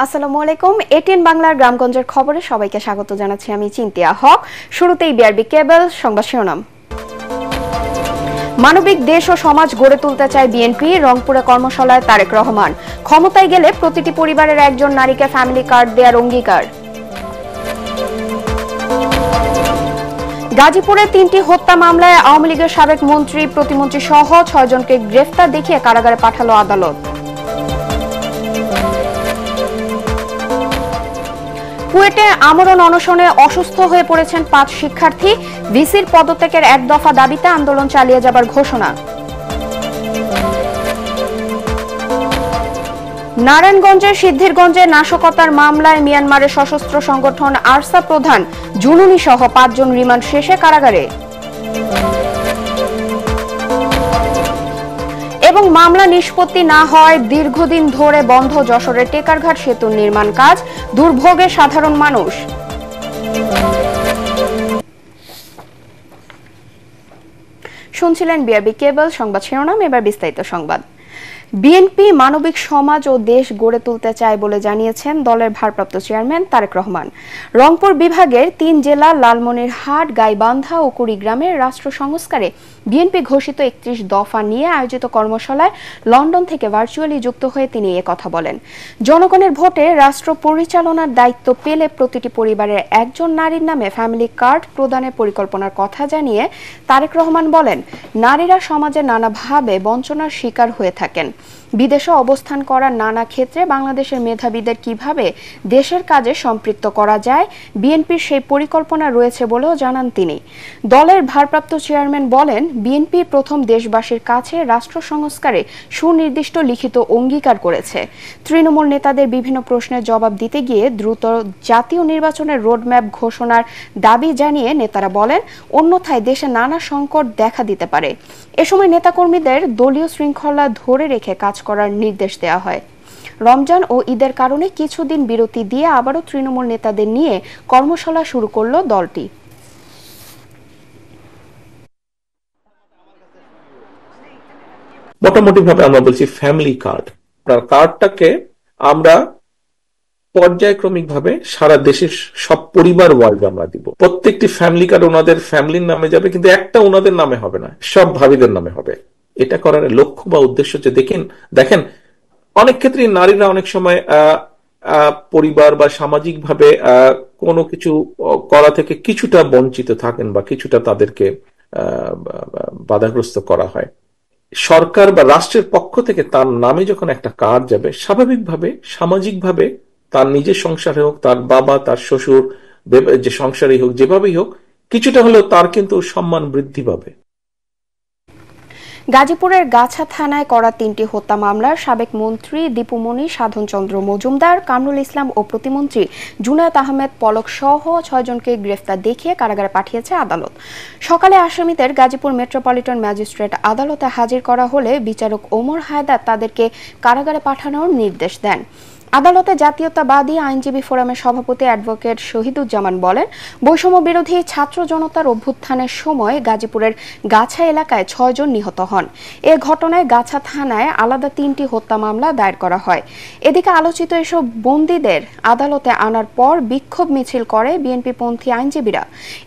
আসসালামু আলাইকুম। এটিএন বাংলার গ্রামগঞ্জের খবরে সবাইকে স্বাগত জানাচ্ছি আমি চিন্তিয়া হক। শুরুতেই বিআরবি কেবল সংবাদ শিরোনাম। মানবিক দেশ ও সমাজ গড়ে তুলতে চায় বিএনপি, রংপুরে কর্মশালায় তারেক রহমান। ক্ষমতায় গেলে প্রতিটি পরিবারের একজন নারীকে ফ্যামিলি কার্ড দেওয়ার অঙ্গীকার। গাজীপুরে 3টি হত্যা মামলায় আওয়ামী লীগের সাবেক মন্ত্রী, প্রতিমন্ত্রী সহ 6 জনকে গ্রেফতার দেখিয়ে কারাগারে পাঠালো আদালত। কুয়েটে আমরণ অনশনে অসুস্থ হয়ে পড়েছেন 5 শিক্ষার্থী। ভিসির পদত্যাগের 1 দফা দাবিতে আন্দোলন চালিয়ে যাবার ঘোষণা। নারায়ণগঞ্জের সিদ্ধিরগঞ্জে নাশকতার মামলায় মিয়ানমারের সশস্ত্র সংগঠন আরসা প্রধান জুনুনি সহ 5 জন রিমান্ড শেষে কারাগারে। এবং মামলা নিষ্পত্তি না হয় দীর্ঘদিন ধরে বন্ধ যশোরের টেকারঘাট সেতুর নির্মাণ কাজ, দুর্ভোগে সাধারণ মানুষ। শুনছিলেন বিআরবি কেবল সংবাদ শিরোনাম, এবার বিস্তারিত সংবাদ। বিএনপি মানবিক সমাজ ও দেশ গড়ে তুলতে চায় বলে জানিয়েছেন দলের ভারপ্রাপ্ত চেয়ারম্যান তারেক রহমান। রংপুর বিভাগের 3 জেলা লালমনিরহাট, গাইবান্ধা ও কুড়িগ্রামের রাষ্ট্র সংস্কারে বিএনপি ঘোষিত 31 দফা নিয়ে আয়োজিত কর্মশালায় লন্ডন থেকে ভার্চুয়ালি যুক্ত হয়ে তিনি কথা বলেন। জনগণের ভোটে রাষ্ট্র পরিচালনার দায়িত্ব পেলে প্রতিটি পরিবারের একজন নারীর নামে ফ্যামিলি কার্ড প্রদানের পরিকল্পনার কথা জানিয়ে তারেক রহমান বলেন, নারীরা সমাজে নানাভাবে বঞ্চনার শিকার হয়ে থাকেন। বিদেশে অবস্থান করা নানা ক্ষেত্রে বাংলাদেশের মেধাবীদের কিভাবে দেশের কাজে সম্পৃক্ত করা যায়, বিএনপির সেই পরিকল্পনা রয়েছে বলেও জানান তিনি। দলের ভারপ্রাপ্ত চেয়ারম্যান বলেন, বিএনপি প্রথম দেশবাসীর কাছে রাষ্ট্র সংস্কারে সুনির্দিষ্ট লিখিত অঙ্গীকার করেছে। তৃণমূল নেতাদের বিভিন্ন প্রশ্নের জবাব দিতে গিয়ে দ্রুত জাতীয় নির্বাচনের রোডম্যাপ ঘোষণার দাবি জানিয়ে নেতারা বলেন, অন্যথায় দেশে নানা সংকট দেখা দিতে পারে। এ সময় নেতাকর্মীদের দলীয় শৃঙ্খলা ধরে রেখে কাজ করার নির্দেশ দেওয়া হয়। রমজান ও ঈদের কারণে কিছুদিন বিরতি দিয়ে আবারও তৃণমূল নেতাদের নিয়ে কর্মশালা শুরু করল দলটি। মোটামুটি ভাবে আমরা বলছি ফ্যামিলি কার্ড। কার্ডটাকে আমরা পর্যায়ক্রমিক ভাবে সারা দেশের সব পরিবার ওয়ার্ড আমরা দিব। প্রত্যেকটি ফ্যামিলি কার্ড ওনাদের ফ্যামিলির নামে যাবে, কিন্তু একটা ওনাদের নামে হবে না, সব ভাবিদের নামে হবে। এটা করার লক্ষ্য বা উদ্দেশ্য হচ্ছে, দেখেন অনেক ক্ষেত্রে নারীরা অনেক সময় পরিবার বা সামাজিক ভাবে কোনো কিছু করা থেকে কিছুটা বঞ্চিত থাকেন বা কিছুটা তাদেরকে বাধাগ্রস্ত করা হয়। সরকার বা রাষ্ট্রের পক্ষ থেকে তার নামে যখন একটা কার্ড যাবে, স্বাভাবিকভাবে সামাজিকভাবে তার নিজের সংসারে হোক, তার বাবা, তার শ্বশুর, যে সংসারই হোক, যেভাবেই হোক, কিছুটা হলেও তার কিন্তু সম্মান বৃদ্ধি পাবে। গাজীপুরের গাছা থানায় করা 3টি হত্যা মামলার সাবেক মন্ত্রী দীপুমণি, সাধনচন্দ্র মজুমদার, কামরুল ইসলাম ও প্রতিমন্ত্রী জুনায়েদ আহমেদ পলক সহ 6 জনকে গ্রেফতার দেখিয়ে কারাগারে পাঠিয়েছে আদালত। সকালে আসামিদের গাজীপুর মেট্রোপলিটন ম্যাজিস্ট্রেট আদালতে হাজির করা হলে বিচারক ওমর হায়দার তাদেরকে কারাগারে পাঠানোর নির্দেশ দেন। আদালতে জাতীয়তাবাদী আইনজীবী ফোরামের সভাপতি অ্যাডভোকেট শহীদুজ্জামান বলেন, বৈষম্য বিরোধী ছাত্র জনতার অভ্যুত্থানের সময় গাজীপুরের গাছা এলাকায় 6 জন নিহত হন। এ ঘটনায় গাছা থানায় আলাদা 3টি হত্যা মামলা দায়ের করা হয়। এদিকে আলোচিত এসব বন্দীদের আদালতে আনার পর বিক্ষোভ মিছিল করে বিএনপিপন্থী আইনজীবীরা।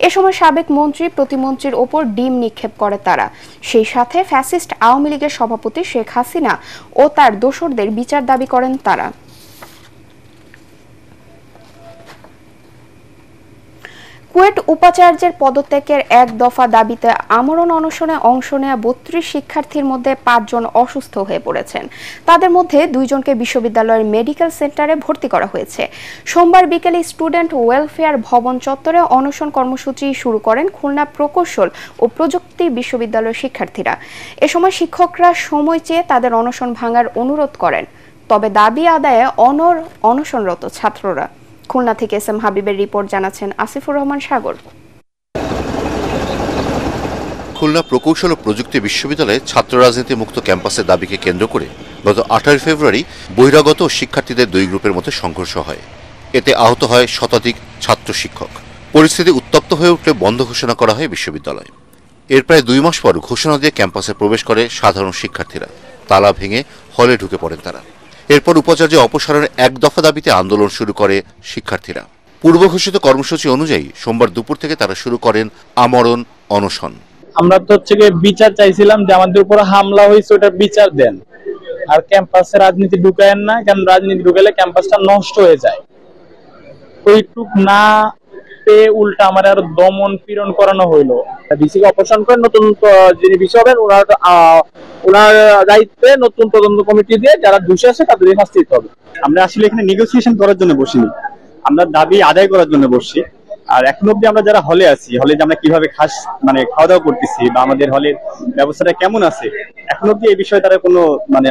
এ সময় সাবেক মন্ত্রী, প্রতিমন্ত্রীর ওপর ডিম নিক্ষেপ করে তারা। সেই সাথে ফ্যাসিস্ট আওয়ামী লীগের সভাপতি শেখ হাসিনা ও তার দোসরদের বিচার দাবি করেন তারা। কুয়েট উপাচার্যের পদত্যাগের 1 দফা দাবিতে আমরণ অনশনে অংশ নেওয়া 32 শিক্ষার্থীর মধ্যে 5 জন অসুস্থ হয়ে পড়েছেন। তাদের মধ্যে 2 জনকে বিশ্ববিদ্যালয়ের মেডিকেল সেন্টারে ভর্তি করা হয়েছে। সোমবার বিকেলে স্টুডেন্ট ওয়েলফেয়ার ভবন চত্বরে অনশন কর্মসূচি শুরু করেন খুলনা প্রকৌশল ও প্রযুক্তি বিশ্ববিদ্যালয়ের শিক্ষার্থীরা। এ সময় শিক্ষকরা সময় চেয়ে তাদের অনশন ভাঙার অনুরোধ করেন, তবে দাবি আদায়ে অনশনরত ছাত্ররা। খুলনা থেকে এস এম হাবিবের রিপোর্ট, জানাচ্ছেন আসিফুর রহমান সাগর। খুলনা প্রকৌশল ও প্রযুক্তি বিশ্ববিদ্যালয়ে ছাত্র রাজনীতি মুক্ত ক্যাম্পাসের দাবিকে কেন্দ্র করে গত 18 ফেব্রুয়ারি বহিরাগত শিক্ষার্থীদের 2 গ্রুপের মধ্যে সংঘর্ষ হয়। এতে আহত হয় শতাধিক ছাত্র শিক্ষক। পরিস্থিতি উত্তপ্ত হয়ে উঠলে বন্ধ ঘোষণা করা হয় বিশ্ববিদ্যালয়। এর প্রায় 2 মাস পর ঘোষণা দিয়ে ক্যাম্পাসে প্রবেশ করে সাধারণ শিক্ষার্থীরা। তালা ভেঙে হলে ঢুকে পড়েন তারা। এরপর উপাচার্য অপসারণের এক দফা দাবিতে আন্দোলন শুরু করে শিক্ষার্থীরা। পূর্ব ঘোষিত কর্মসূচি অনুযায়ী সোমবার দুপুর থেকে তারা শুরু করেন আমরণ অনশন। আমরা তো হচ্ছে বিচার চাইছিলাম যে আমাদের উপর হামলা হয়েছে, ওটার বিচার দেন, আর ক্যাম্পাসে রাজনীতি ঢুকায়েন না, কারণ রাজনীতি ঢুকালে ক্যাম্পাসটা নষ্ট হয়ে যায়। ওইটুক না পেয়ে উল্টা আমার আরো দমন পীড়ন করানো হইলো। ভিসিকে অপসারণ করে নতুন যিনি ভিসি হবেন ওনার দায়িত্বে নতুন তদন্ত কমিটি দিয়ে যারা দোষী আছে তাদের শাস্তি দিতে হবে। আমরা আসলে এখানে নেগোসিয়েশন করার জন্য বসিনি, আমরা দাবি আদায় করার জন্য বসছি। আর এখন অব্দি আমরা যারা হলে আছি, হলে যে আমরা কিভাবে খাওয়া দাওয়া করতেছি বা আমাদের হলের ব্যবস্থাটা কেমন আছে, এখন অব্দি এই বিষয়ে তারা কোনো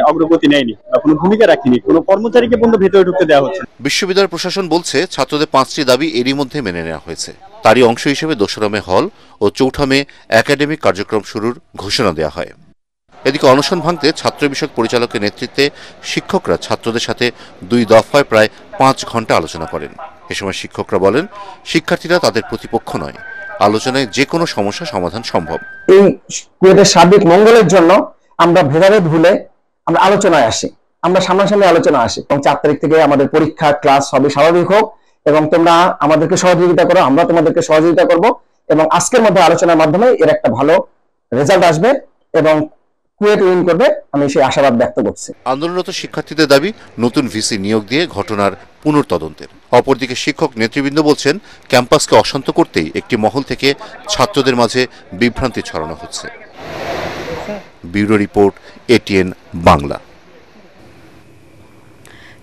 অগ্রগতি নেয়নি বা কোনো ভূমিকা রাখেনি, কোনো কর্মচারীকে পর্যন্ত ভেতরে ঢুকতে দেওয়া হচ্ছে। বিশ্ববিদ্যালয় প্রশাসন বলছে ছাত্রদের 5টি দাবি এরই মধ্যে মেনে নেওয়া হয়েছে। তারই অংশ হিসেবে 2রা মে হল ও 4ঠা মে একাডেমিক কার্যক্রম শুরুর ঘোষণা দেওয়া হয়। এদিকে অনশন ভাঙতে ছাত্র বিষয়ক পরিচালকের নেতৃত্বে শিক্ষকরা ছাত্রদের সাথে 2 দফায় প্রায় 5 ঘন্টা আলোচনা করেন। এ সময় শিক্ষকরা বলেন, শিক্ষার্থীরা তাদের প্রতিপক্ষ নয়, আলোচনায় যে কোনো সমস্যা সমাধান সম্ভব। এই কুয়েতের সার্বিক মঙ্গলের জন্য আমরা ভেদাভেদ ভুলে আমরা আলোচনায় আসি, আমরা সামনাসামনি আলোচনা আসি, এবং 4 তারিখ থেকে আমাদের পরীক্ষা ক্লাস সবই স্বাভাবিক হোক এবং তোমরা আমাদেরকে সহযোগিতা করো, আমরা তোমাদেরকে সহযোগিতা করব, এবং আজকের মধ্যে আলোচনার মাধ্যমে এর একটা ভালো রেজাল্ট আসবে এবং কুয়েত উইন করবে, আমি সেই আশাবাদ ব্যক্ত করছি। আন্দোলনরত শিক্ষার্থীদের দাবি নতুন ভিসি নিয়োগ দিয়ে ঘটনার পুনর্তদন্তের। অপরদিকে শিক্ষক নেতৃবৃন্দ বলছেন, ক্যাম্পাসকে অশান্ত করতেই একটি মহল থেকে ছাত্রদের মাঝে বিভ্রান্তি ছড়ানো হচ্ছে। Bureau report, ATN Bangla.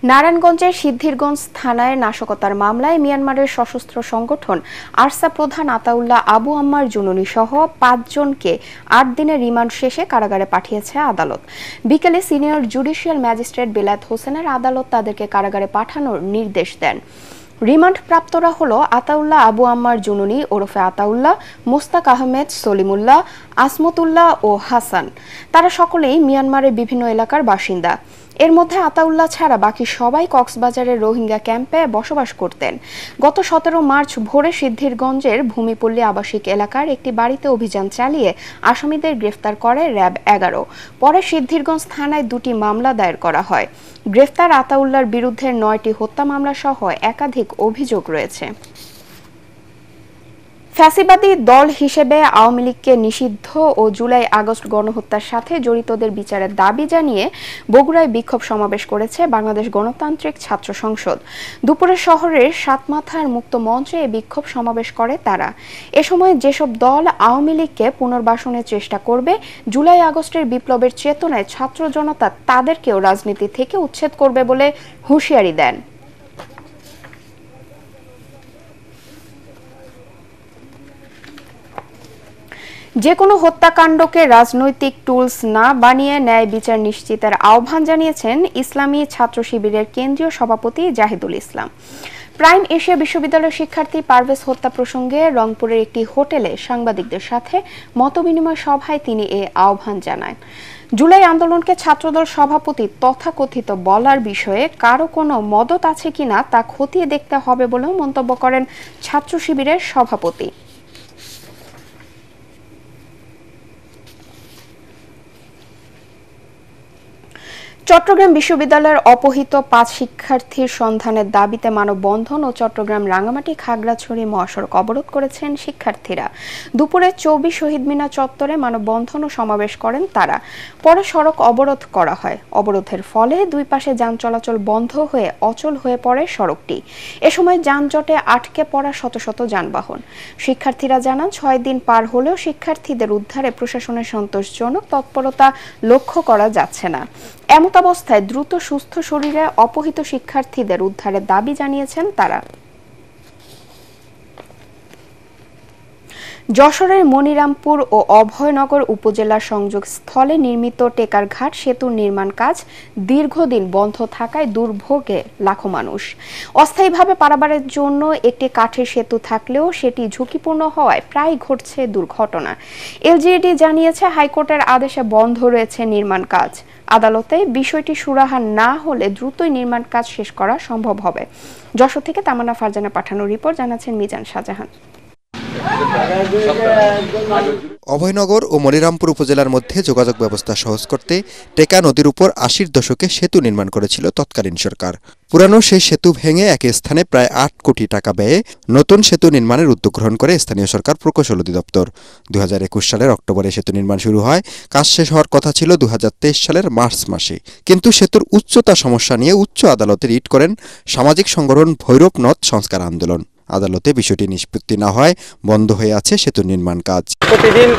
নারায়ণগঞ্জের সিদ্ধিরগঞ্জ থানায় নাশকতার মামলায় মিয়ানমারের সশস্ত্র সংগঠন আরসা প্রধান আতাউল্লাহ আবু আম্মার জুনুনি সহ 5 জনকে 8 দিনের রিমান্ড শেষে কারাগারে পাঠিয়েছে আদালত। বিকেলে সিনিয়র জুডিশিয়াল ম্যাজিস্ট্রেট বেলায়েত হোসেনের আদালত তাদেরকে কারাগারে পাঠানোর নির্দেশ দেন। রিমান্ড প্রাপ্তরা হলো আতাউল্লাহ আবু আম্মার জুনুনি ওরফে আতাউল্লাহ, মোস্তাক আহমেদ, সলিমুল্লাহ, আসমতুল্লাহ ও হাসান। তারা সকলেই মিয়ানমারের বিভিন্ন এলাকার বাসিন্দা। এর মধ্যে আতাউল্লাহ ছাড়া বাকি সবাই কক্সবাজারের রোহিঙ্গা ক্যাম্পে বসবাস করতেন। গত 17 মার্চ ভোরে সিদ্ধিরগঞ্জের ভূমিপল্লী আবাসিক এলাকার একটি বাড়িতে অভিযান চালিয়ে আসামিদের গ্রেফতার করে র্যাব 11। পরে সিদ্ধিরগঞ্জ থানায় 2টি মামলা দায়ের করা হয়। গ্রেফতার আতাউল্লাহর বিরুদ্ধে 9টি হত্যা মামলা সহ একাধিক অভিযোগ রয়েছে। ফ্যাসিবাদী দল হিসেবে আওয়ামী লীগকে নিষিদ্ধ ও জুলাই আগস্ট গণহত্যার সাথে জড়িতদের বিচারের দাবি জানিয়ে বগুড়ায় বিক্ষোভ সমাবেশ করেছে বাংলাদেশ গণতান্ত্রিক ছাত্র সংসদ। দুপুরে শহরের সাতমাথার মুক্ত মঞ্চে এই বিক্ষোভ সমাবেশ করে তারা। এ সময় যেসব দল আওয়ামী লীগকে পুনর্বাসনের চেষ্টা করবে, জুলাই আগস্টের বিপ্লবের চেতনায় ছাত্র জনতা তাদেরকেও রাজনীতি থেকে উচ্ছেদ করবে বলে হুঁশিয়ারি দেন। যে কোনো হত্যাকাণ্ডকে রাজনৈতিক টুলস না বানিয়ে ন্যায় বিচার নিশ্চিতের আহ্বান জানিয়েছেন ইসলামী ছাত্র শিবিরের কেন্দ্রীয় সভাপতি জাহিদুল ইসলাম। প্রাইম এশিয়া বিশ্ববিদ্যালয়ের শিক্ষার্থী পারভেজ হত্যা প্রসঙ্গে রংপুরের একটি হোটেলে সাংবাদিকদের সাথে মতবিনিময় সভায় তিনি এ আহ্বান জানান। জুলাই আন্দোলনকে ছাত্রদল সভাপতি তথাকথিত বলার বিষয়ে কারো কোনো মদত আছে কিনা তা খতিয়ে দেখতে হবে বলেও মন্তব্য করেন ছাত্র শিবিরের সভাপতি। চট্টগ্রাম বিশ্ববিদ্যালয়ের অপহৃত 5 শিক্ষার্থীর সন্ধানের দাবিতে মানববন্ধন ও চট্টগ্রাম রাঙ্গামাটি খাগড়াছড়ি মহাসড়ক অবরোধ করেছেন শিক্ষার্থীরা। দুপুরে 24 শহীদ মিনার চত্বরে মানববন্ধন ও সমাবেশ করেন তারা। পরে সড়ক অবরোধ করা হয়। অবরোধের ফলে দুই পাশে যান চলাচল বন্ধ হয়ে অচল হয়ে পড়ে সড়কটি। এ সময় যানজটে আটকে পড়া শত শত যানবাহন। শিক্ষার্থীরা জানান 6 দিন পার হলেও শিক্ষার্থীদের উদ্ধারে প্রশাসনের সন্তোষজনক তৎপরতা লক্ষ্য করা যাচ্ছে না। এমত অবস্থায় দ্রুত সুস্থ শরীরে অপহৃত শিক্ষার্থীদের উদ্ধারের দাবি জানিয়েছেন তারা। যশোরের মনিরামপুর ও অভয়নগর উপজেলার সংযোগ স্থলে নির্মিত টেকারঘাট সেতুর নির্মাণ কাজ দীর্ঘদিন বন্ধ থাকায় দুর্ভোগে লাখো মানুষ। অস্থায়ীভাবে পারাবারের জন্য একটি কাঠের সেতু থাকলেও সেটি ঝুঁকিপূর্ণ হওয়ায় প্রায় ঘটছে দুর্ঘটনা। এলজিইডি জানিয়েছে হাইকোর্টের আদেশে বন্ধ রয়েছে নির্মাণ কাজ। আদালতে বিষয়টি সুরাহা না হলে দ্রুতই নির্মাণ কাজ শেষ করা সম্ভব হবে। যশোর থেকে তামান্না ফারজানা পাঠানো রিপোর্ট, জানাচ্ছেন মিজান শাহজাহান। অভয়নগর ও মনিরামপুর উপজেলার মধ্যে যোগাযোগ ব্যবস্থা সহজ করতে টেকা নদীর উপর ৮০-র দশকে সেতু নির্মাণ করেছিল তৎকালীন সরকার। পুরানো সেই সেতু ভেঙে এক স্থানে প্রায় ৮ কোটি টাকা ব্যয়ে নতুন সেতু নির্মাণের উদ্যোগ গ্রহণ করে স্থানীয় সরকার প্রকৌশল অধিদপ্তর। ২০২১ সালের অক্টোবরে সেতু নির্মাণ শুরু হয়। কাজ শেষ হওয়ার কথা ছিল ২০২৩ সালের মার্চ মাসে। কিন্তু সেতুর উচ্চতা সমস্যা নিয়ে উচ্চ আদালতে রিট করেন সামাজিক সংগঠন ভৈরব নদ সংস্কার আন্দোলন। আদালতে বিষয়টি নিষ্পত্তি না হয় বন্ধ হয়ে আছে সেতু নির্মাণ কাজ। প্রতিদিন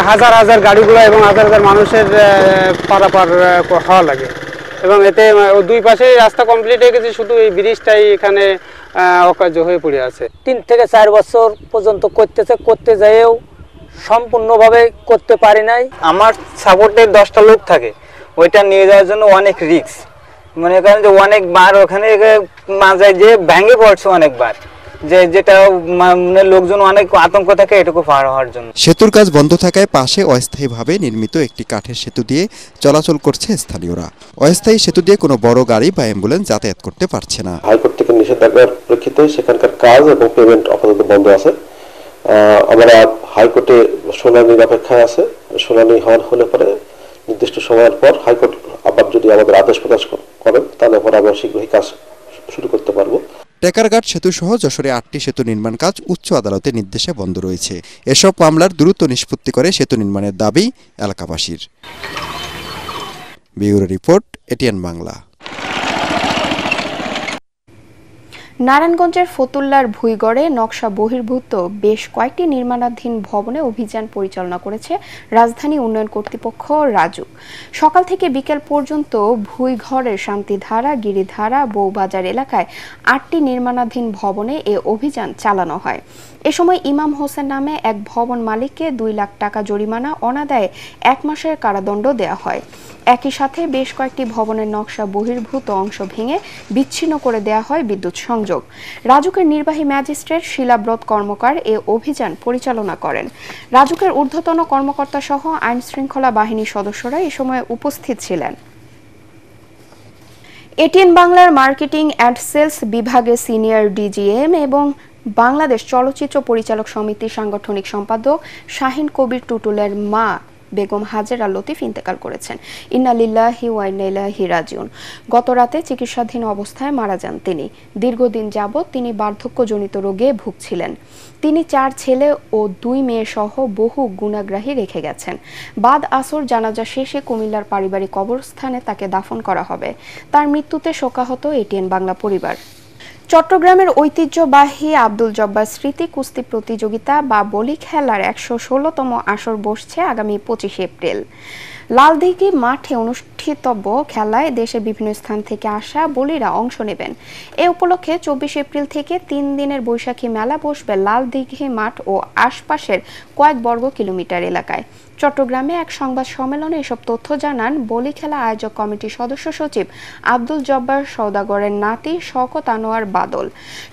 হাজার হাজার গাড়িগুলো এবং হাজার হাজার মানুষের পারাপার হওয়া লাগে এবং এতে দুই পাশে রাস্তা কমপ্লিট হয়ে গেছে, শুধু এই ব্রিজটাই এখানে অকার্য হয়ে পড়ে আছে। ৩ থেকে ৪ বছর পর্যন্ত করতে যাইও সম্পূর্ণভাবে করতে পারি নাই। আমার সাপোর্টের 10টা লোক থাকে, ওইটা নিয়ে যাওয়ার জন্য অনেক রিস্ক, মনে করেন যে অনেকবার ওখানে মাঝায় যে ভেঙে পড়ছে অনেকবার, যেটা মানে লোকজন অনেক আতঙ্ক থাকে এটুকু পার হওয়ার জন্য। সেতুর কাজ বন্ধ থাকায় পাশে অস্থায়ীভাবে নির্মিত একটি কাঠের সেতু দিয়ে চলাচল করছে স্থানীয়রা। অস্থায়ী সেতু দিয়ে কোনো বড় গাড়ি বা অ্যাম্বুলেন্স যাতায়াত করতে পারছে না। হাইকোর্ট থেকে নিষেধাজ্ঞার প্রেক্ষিতে সেখানকার কাজ এবং পেমেন্ট আপাতত বন্ধ আছে। আমরা হাইকোর্টে শুনানির অপেক্ষায় আছে। শুনানি হলে পরে নির্দিষ্ট সময়ের পর হাইকোর্ট আবার যদি আমাদের আদেশ প্রকাশ করেন তাহলে পরে আমরা শীঘ্রই কাজ শুরু করতে পারবো। টেকারঘাট সেতু সহ যশোরে ৮টি সেতু নির্মাণ কাজ উচ্চ আদালতের নির্দেশে বন্ধ রয়েছে। এসব মামলার দ্রুত নিষ্পত্তি করে সেতু নির্মাণের দাবি এলাকাবাসীর। Bureau report, ATN Bangla. নারায়ণগঞ্জের ফতুল্লার ভুইগড়ে নকশা বহির্ভূত বেশ কয়েকটি নির্মাণাধীন ভবনে অভিযান পরিচালনা করেছে রাজধানী উন্নয়ন কর্তৃপক্ষ রাজুক। সকাল থেকে বিকেল পর্যন্ত ভুইগড়ের শান্তিধারা, গিরিধারা, বউবাজার এলাকায় ৮টি নির্মাণাধীন ভবনে এ অভিযান চালানো হয়। এ সময় ইমাম হোসেন নামে এক ভবন মালিককে ২ লাখ টাকা জরিমানা, অনাদায়ে ১ মাসের কারাদণ্ড দেওয়া হয়। একই সাথে বেশ কয়েকটি ভবনের নকশা বহির্ভূত অংশ ভেঙে বিচ্ছিন্ন করে দেওয়া হয় বিদ্যুৎ সংযোগ। রাজুকের নির্বাহী ম্যাজিস্ট্রেট শিলাব্রত কর্মকার এ অভিযান পরিচালনা করেন। রাজুকের ঊর্ধ্বতন কর্মকর্তা সহ আইন শৃঙ্খলা বাহিনীর সদস্যরা এ সময় উপস্থিত ছিলেন। এটিএন বাংলার মার্কেটিং অ্যান্ড সেলস বিভাগের সিনিয়র ডিজিএম এবং বাংলাদেশ চলচ্চিত্র পরিচালক সমিতির সাংগঠনিক সম্পাদক শাহিন কবির টুটুলের মা বেগম হাজেরা লতিফ ইন্তেকাল করেছেন। ইন্না লিল্লাহি ওয়া ইন্না ইলাইহি রাজিউন। গত রাতে চিকিৎসাধীন অবস্থায় মারা যান তিনি। দীর্ঘদিন যাবৎ তিনি বার্ধক্যজনিত রোগে ভুগছিলেন। তিনি 4 ছেলে ও 2 মেয়ে সহ বহু গুণাগ্রাহী রেখে গেছেন। বাদ আসর জানাজা শেষে কুমিল্লার পারিবারিক কবরস্থানে তাকে দাফন করা হবে। তার মৃত্যুতে শোকাহত এটিএন বাংলা পরিবার। চট্টগ্রামের ঐতিহ্যবাহী আব্দুল জব্বার স্মৃতি কুস্তি প্রতিযোগিতা বা বলি খেলার 116তম আসর বসছে আগামী 25 এপ্রিল। লালদিঘি মাঠে অনুষ্ঠিতব্য খেলায় দেশের বিভিন্ন স্থান থেকে আসা বলিরা অংশ নেবেন। এ উপলক্ষে 24 এপ্রিল থেকে 3 দিনের বৈশাখী মেলা বসবে লালদিঘি মাঠ ও আশপাশের কয়েক বর্গ কিলোমিটার এলাকায়। চট্টগ্রামে এক সংবাদ সম্মেলনে এসব তথ্য জানান বলি খেলা আয়োজক কমিটির সদস্য সচিব আব্দুল জব্বার সওদাগরের নাতি শওকত আনোয়ার বাদল।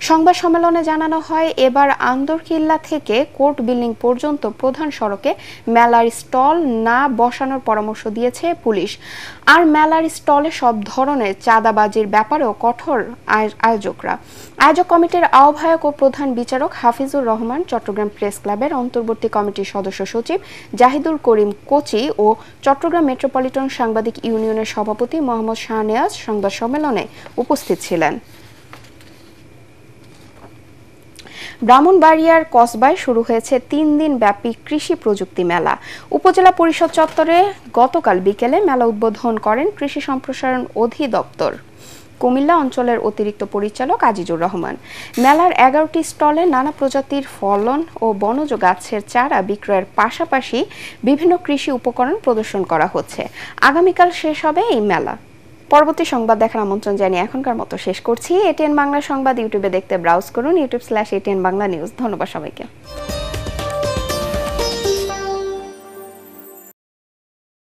সংবাদ সম্মেলনে জানানো হয়, এবার আন্দরকিল্লা থেকে কোর্ট বিল্ডিং পর্যন্ত প্রধান সড়কে মেলার স্টল না বসানোর পরামর্শ দিয়েছে পুলিশ। আর মেলার স্টলে সব ধরনের চাঁদাবাজির ব্যাপারেও কঠোর আয়োজকরা। আয়োজক কমিটির আহ্বায়ক ও প্রধান বিচারক হাফিজুর রহমান, চট্টগ্রাম প্রেস ক্লাবের অন্তর্বর্তী কমিটির সদস্য সচিব জাহিদুল করিম কোচি ও চট্টগ্রাম মেট্রোপলিটন সাংবাদিক ইউনিয়নের সভাপতি মোহাম্মদ শাহনেওয়াজ সংবাদ সম্মেলনে উপস্থিত ছিলেন। ব্রাহ্মণবাড়িয়ার কসবায় শুরু হয়েছে 3 দিন ব্যাপী কৃষি প্রযুক্তি মেলা। উপজেলা পরিষদ চত্বরে গতকাল বিকেলে মেলা উদ্বোধন করেন কৃষি সম্প্রসারণ অধিদপ্তর কুমিল্লা অঞ্চলের অতিরিক্ত পরিচালক আজিজুর রহমান। মেলার 11টি স্টলে নানা প্রজাতির ফলন ও বনজ গাছের চারা বিক্রয়ের পাশাপাশি বিভিন্ন কৃষি উপকরণ প্রদর্শন করা হচ্ছে। আগামীকাল শেষ হবে এই মেলা। পরবর্তী সংবাদ দেখার আমন্ত্রণ জানিয়ে এখনকার মতো শেষ করছি। এটিএন বাংলা সংবাদ ইউটিউবে দেখতে ব্রাউজ করুন youtube/ATN Bangla News। ধন্যবাদ সবাইকে।